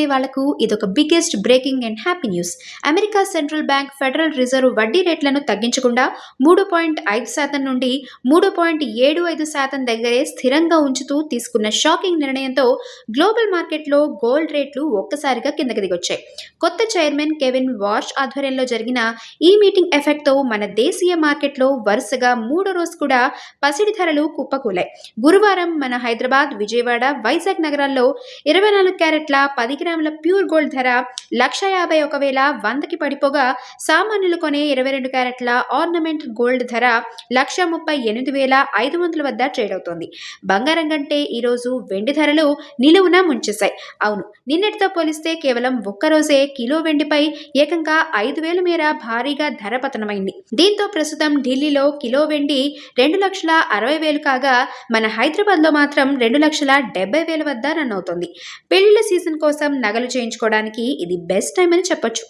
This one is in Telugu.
చేసుకునే వాళ్లకు ఇదొక biggest breaking and happy news. America central bank federal reserve వడ్డీ రేట్లను తగ్గించకుండా 3.5% నుండి 3.75% దగ్గరే స్థిరంగా ఉంచుతూ తీసుకున్న షాకింగ్ నిర్ణయంతో గ్లోబల్ మార్కెట్లో గోల్డ్ రేట్లు ఒక్కసారిగా కిందకి దిగొచ్చాయి. కొత్త చైర్మన్ కెవిన్ వార్ష్ ఆధ్వర్యంలో జరిగిన ఈ మీటింగ్ ఎఫెక్ట్తో మన దేశీయ మార్కెట్లో వరుసగా మూడో రోజు కూడా పసిడి ధరలు కుప్పకూలాయి. గురువారం మన హైదరాబాద్, విజయవాడ, వైజాగ్ నగరాల్లో 24 క్యారెట్ల 10 గ్రాముల ప్యూర్ గోల్డ్ ధర 151,100కి పడిపోగా, సామాన్యులు కొనే 22 క్యారెట్ల ఆర్నమెంట్ గోల్డ్ ధర 138,500 వద్ద ట్రేడ్ అవుతోంది. బంగారం కంటే ఈరోజు వెండి ధరలు నిలువున ముంచేశాయి. అవును, నిన్నటితో పోలిస్తే కేవలం ఒక్కరోజే కిలో వెండిపై ఏకంగా 5,000 మేర భారీగా ధర పతనమైంది. దీంతో ప్రస్తుతం ఢిల్లీలో కిలో వెండి 2,60,000 కాగా, మన హైదరాబాద్లో మాత్రం 2,70,000 వద్ద రన్ అవుతోంది. పెళ్లిళ్ల సీజన్ కోసం నగలు చేయించుకోవడానికి ఇది బెస్ట్ టైం అని చెప్పొచ్చు.